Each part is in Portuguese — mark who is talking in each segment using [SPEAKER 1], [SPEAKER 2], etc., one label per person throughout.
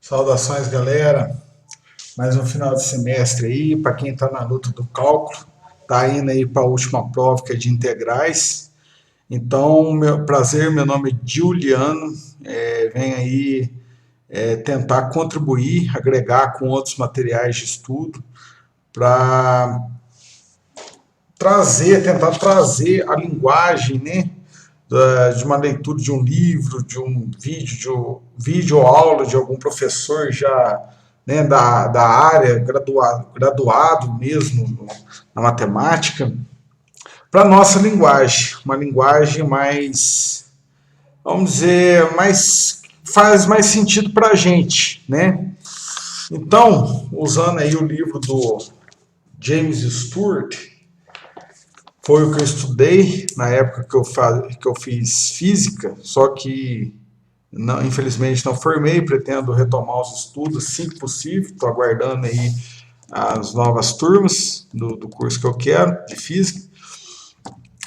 [SPEAKER 1] Saudações, galera. Mais um final de semestre aí, para quem está na luta do cálculo, tá indo aí para a última prova que é de integrais. Então, meu prazer, meu nome é Giuliano, vem aí tentar contribuir, agregar com outros materiais de estudo para tentar trazer a linguagem, né, de uma leitura de um livro, de um vídeo, vídeo ou aula de algum professor já, né, da área, graduado mesmo na matemática, para a nossa linguagem, uma linguagem mais, vamos dizer, faz mais sentido para a gente, né? Então, usando aí o livro do James Stewart, foi o que eu estudei na época que eu fiz física, só que não, infelizmente não formei, pretendo retomar os estudos assim que possível, estou aguardando aí as novas turmas do curso que eu quero, de física.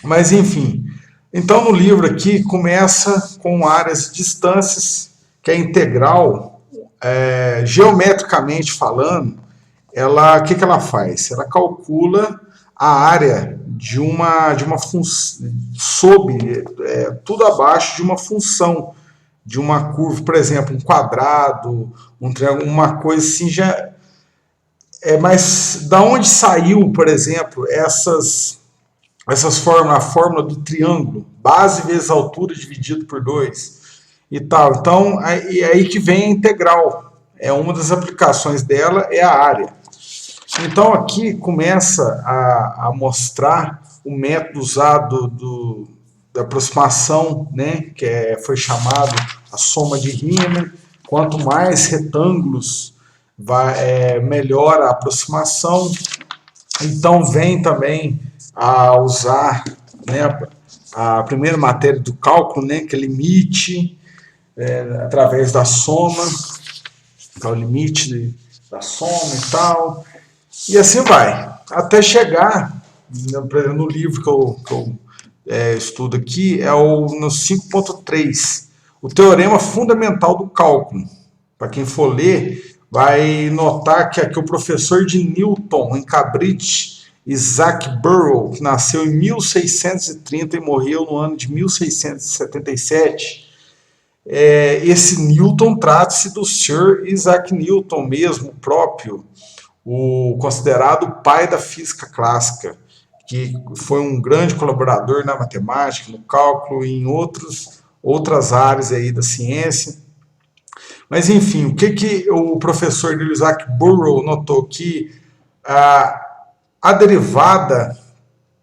[SPEAKER 1] Mas enfim, então no livro aqui começa com áreas e distâncias, que é integral, geometricamente falando, ela, o que ela faz? Ela calcula a área de uma função, tudo abaixo de uma função, de uma curva, por exemplo, um quadrado, um triângulo, uma coisa assim, já mas da onde saiu, por exemplo, essas fórmulas, a fórmula do triângulo, base vezes altura dividido por 2 e tal. Então, é aí que vem a integral. É uma das aplicações dela, é a área. Então aqui começa a mostrar o método usado da aproximação, né, que foi chamado a soma de Riemann. Quanto mais retângulos, melhor a aproximação. Então vem também a usar, né, a primeira matéria do cálculo, né, que é limite, através da soma, que é o limite da soma e tal. E assim vai, até chegar, no livro que eu estudo aqui, no 5.3, o teorema fundamental do cálculo. Para quem for ler, vai notar que aqui o professor de Newton, em Cambridge, Isaac Barrow, que nasceu em 1630 e morreu no ano de 1677, esse Newton trata-se do Sir Isaac Newton mesmo, próprio, o considerado pai da física clássica, que foi um grande colaborador na matemática, no cálculo e em outras áreas aí da ciência. Mas enfim, o que o professor Isaac Barrow notou? Que a derivada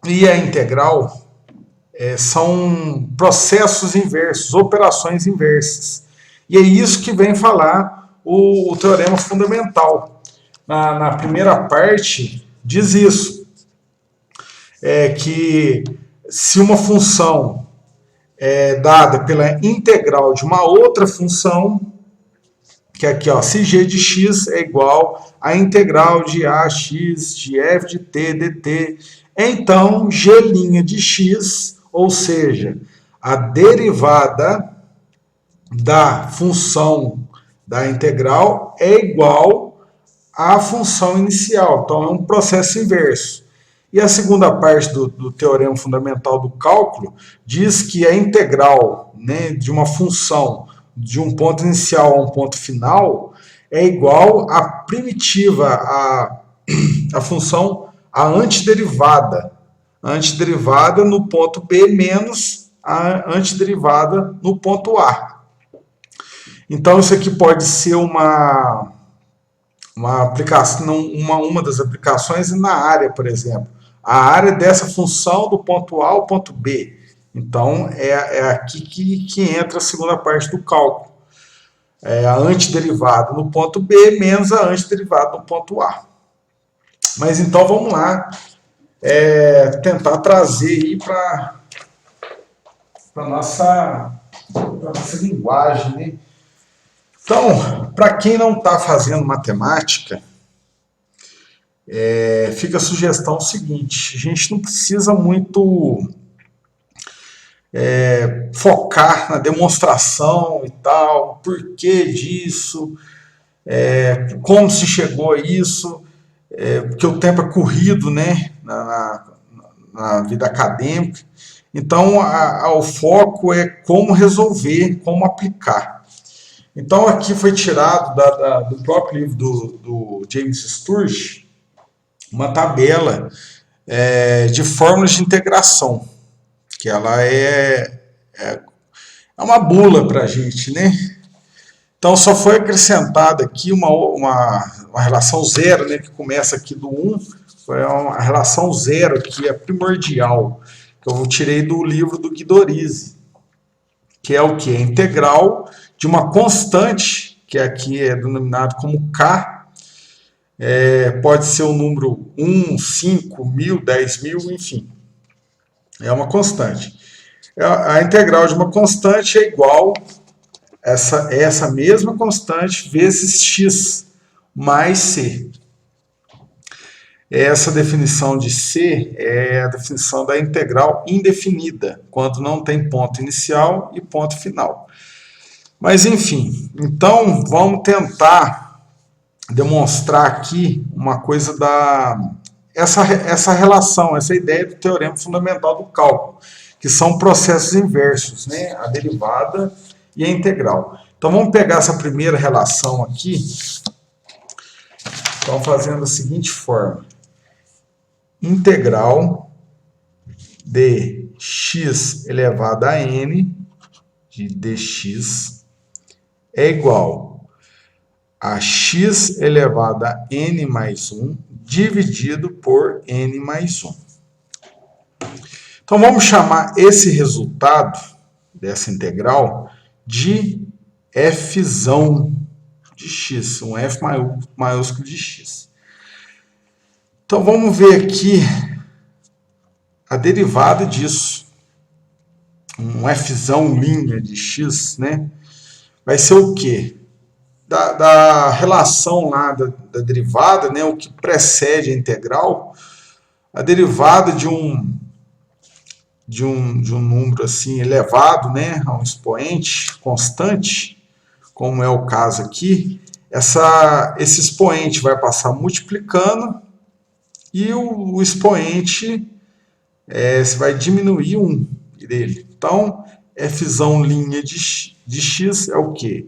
[SPEAKER 1] e a integral são processos inversos, operações inversas. E é isso que vem falar o teorema fundamental. Na primeira parte, diz isso, que se uma função é dada pela integral de uma outra função, que aqui, ó, se g de x é igual à integral de ax de f de t dt, então g' de x, ou seja, a derivada da função da integral é igual à função inicial. Então é um processo inverso. E a segunda parte do teorema fundamental do cálculo diz que a integral, né, de uma função de um ponto inicial a um ponto final é igual à primitiva, a função, a antiderivada. A antiderivada no ponto B menos a antiderivada no ponto A. Então isso aqui pode ser uma aplicação, uma das aplicações na área, por exemplo. A área dessa função do ponto A ao ponto B. Então, é aqui que entra a segunda parte do cálculo. É a antiderivada no ponto B menos a antiderivada no ponto A. Mas então, vamos lá tentar trazer aí para a nossa linguagem, né? Então, para quem não está fazendo matemática, fica a sugestão seguinte: a gente não precisa muito focar na demonstração e tal, porquê disso. como se chegou a isso, porque o tempo é corrido, né, na vida acadêmica. Então, o foco é como resolver, como aplicar. Então, aqui foi tirado do próprio livro do James Sturge uma tabela de fórmulas de integração, que ela é uma bula para a gente, né? Então, só foi acrescentada aqui uma relação zero, né, que começa aqui do 1, foi uma relação zero que é primordial, que eu tirei do livro do Guidorizi, que é o que? A integral de uma constante, que aqui é denominado como K, pode ser um número 1, 5, 1000, 10.000, enfim, é uma constante. A integral de uma constante é igual essa mesma constante vezes x mais c. Essa definição de C é a definição da integral indefinida, quando não tem ponto inicial e ponto final. Mas, enfim, então vamos tentar demonstrar aqui uma coisa essa relação, essa ideia do teorema fundamental do cálculo, que são processos inversos, né? A derivada e a integral. Então vamos pegar essa primeira relação aqui, então fazendo da seguinte forma. Integral de x elevado a n de dx é igual a x elevado a n mais 1 dividido por n mais 1. Então vamos chamar esse resultado dessa integral de fzão de x, um f maiúsculo de x. Então vamos ver aqui a derivada disso. Um fzão linha de x, né? Vai ser o quê? Da relação lá da derivada, né? O que precede a integral, a derivada de um número assim elevado, né? A um expoente constante, como é o caso aqui, esse expoente vai passar multiplicando e o expoente você vai diminuir 1 dele. Então, fzão linha de x é o quê?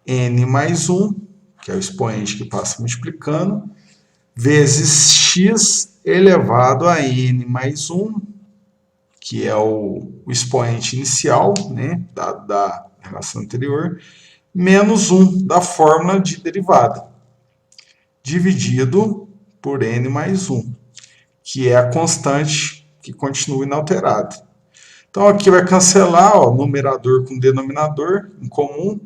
[SPEAKER 1] N mais 1, que é o expoente que passa multiplicando, vezes x elevado a n mais 1, que é o expoente inicial, né, da relação anterior, menos 1 da fórmula de derivada, dividido por n mais 1, que é a constante que continua inalterada. Então aqui vai cancelar, ó, numerador com denominador em comum,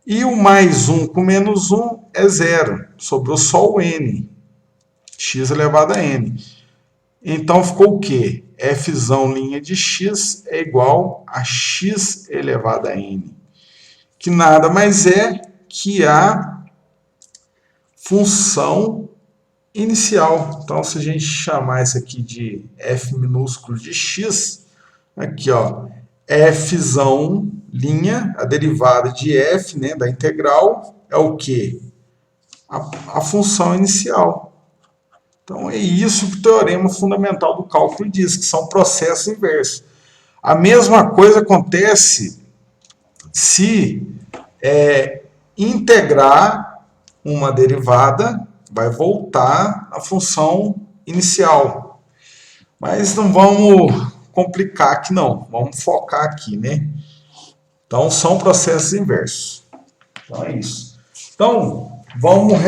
[SPEAKER 1] e o mais 1 com menos 1 é zero, sobrou só o n, x elevado a n. Então ficou o quê? Fzão linha de x é igual a x elevado a n, que nada mais é que a função inicial. Então, se a gente chamar isso aqui de f minúsculo de x, aqui, ó, fzão linha, a derivada de f, né, da integral, é o quê? A função inicial. Então, é isso que o teorema fundamental do cálculo diz, que são processos inversos. A mesma coisa acontece se integrar uma derivada, vai voltar à função inicial. Mas não vamos complicar aqui não, vamos focar aqui, né? Então, são processos inversos. Então, é isso. Então, vamos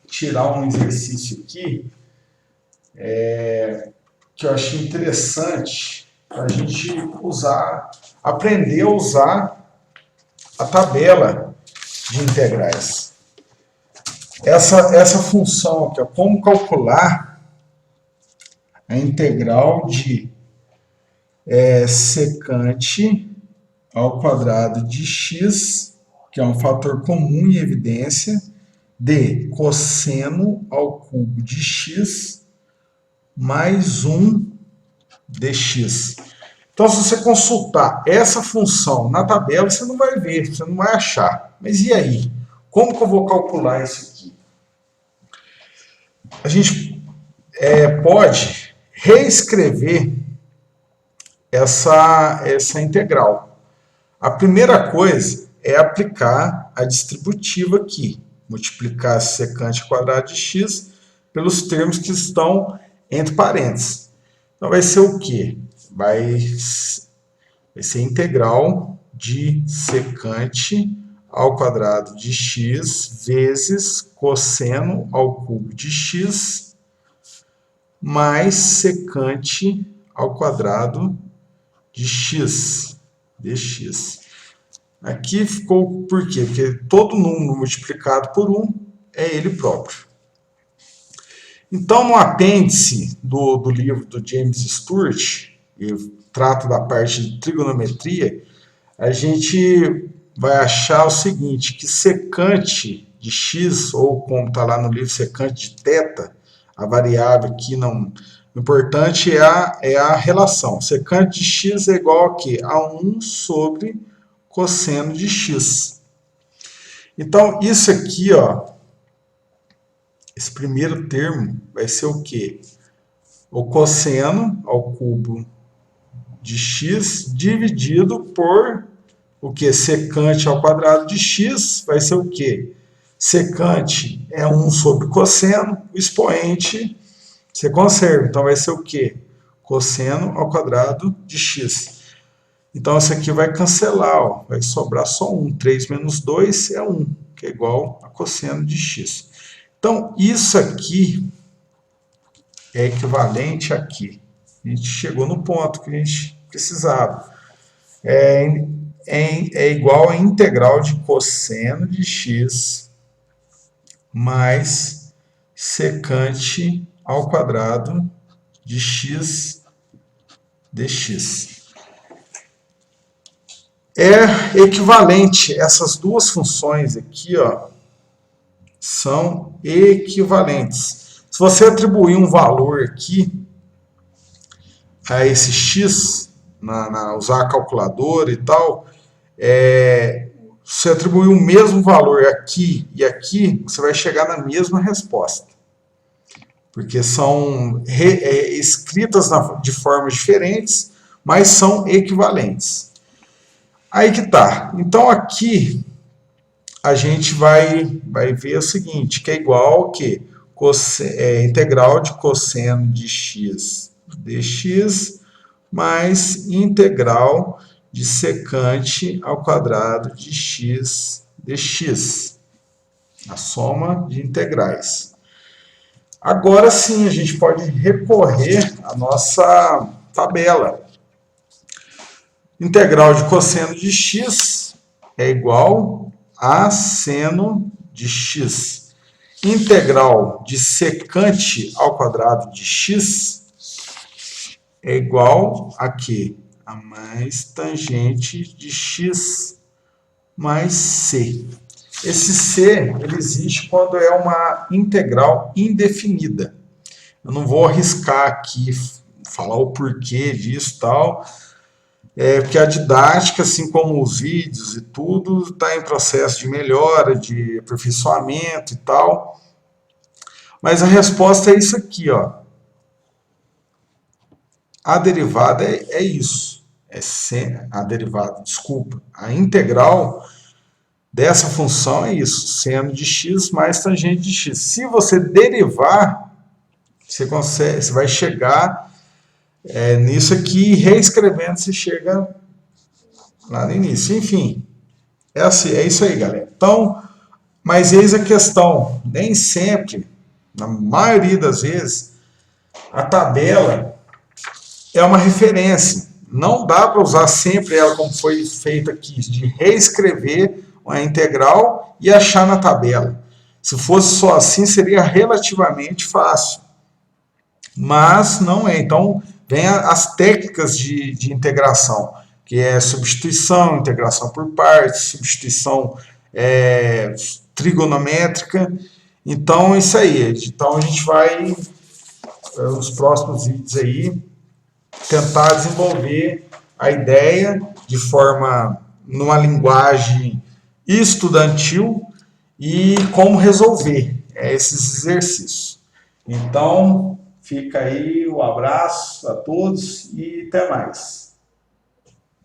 [SPEAKER 1] tirar um exercício aqui que eu achei interessante para a gente aprender a usar a tabela de integrais. Essa função aqui, ó, como calcular a integral de secante ao quadrado de x, que é um fator comum em evidência, de cosseno ao cubo de x mais 1 dx. Então, se você consultar essa função na tabela, você não vai ver, você não vai achar. Mas e aí? Como que eu vou calcular isso aqui? A gente pode reescrever essa integral. A primeira coisa é aplicar a distributiva aqui. Multiplicar secante quadrado de x pelos termos que estão entre parênteses. Então vai ser o quê? Vai ser integral de secante ao quadrado de x vezes cosseno ao cubo de x mais secante ao quadrado de x dx. Aqui ficou por quê? Porque todo número multiplicado por 1 é ele próprio. Então, no apêndice do livro do James Stewart, que trata da parte de trigonometria, a gente vai achar o seguinte, que secante de x, ou como está lá no livro, secante de θ, a variável aqui não... O importante é a relação. Secante de x é igual a quê? A 1 sobre cosseno de x. Então, isso aqui, ó, esse primeiro termo vai ser o quê? O cosseno ao cubo de x dividido por o que? Secante ao quadrado de x vai ser o quê? Secante é 1 sobre cosseno, o expoente você conserva. Então vai ser o quê? Cosseno ao quadrado de x. Então isso aqui vai cancelar, ó, vai sobrar só 1. 3 menos 2 é 1, que é igual a cosseno de x. Então isso aqui é equivalente aqui. A gente chegou no ponto que a gente precisava. É igual a integral de cosseno de x mais secante ao quadrado de x dx. É equivalente, essas duas funções aqui, ó, são equivalentes. Se você atribuir um valor aqui a esse x, usar a calculadora e tal, se atribuir o mesmo valor aqui e aqui, você vai chegar na mesma resposta. Porque são escritas de formas diferentes, mas são equivalentes. Aí que tá. Então aqui a gente vai ver o seguinte, que é igual ao que? Integral de cosseno de x dx mais integral de secante ao quadrado de x dx. A soma de integrais. Agora sim, a gente pode recorrer à nossa tabela. Integral de cosseno de x é igual a seno de x. Integral de secante ao quadrado de x é igual a quê? A mais tangente de x mais c. Esse c ele existe quando é uma integral indefinida. Eu não vou arriscar aqui falar o porquê disso e tal, porque a didática, assim como os vídeos e tudo, está em processo de melhora, de aperfeiçoamento e tal. Mas a resposta é isso aqui, ó. A derivada é isso. A integral dessa função é isso, seno de x mais tangente de x. Se você derivar, você vai chegar nisso aqui, reescrevendo, você chega lá no início. Enfim, é isso aí, galera. Então, mas eis a questão, nem sempre, na maioria das vezes, a tabela é uma referência. Não dá para usar sempre ela como foi feito aqui, de reescrever a integral e achar na tabela. Se fosse só assim, seria relativamente fácil. Mas não é. Então, vem as técnicas de integração, que é substituição, integração por partes, substituição trigonométrica. Então, é isso aí. Então, a gente vai, nos próximos vídeos aí, tentar desenvolver a ideia de forma, numa linguagem estudantil, e como resolver esses exercícios. Então, fica aí o abraço a todos e até mais.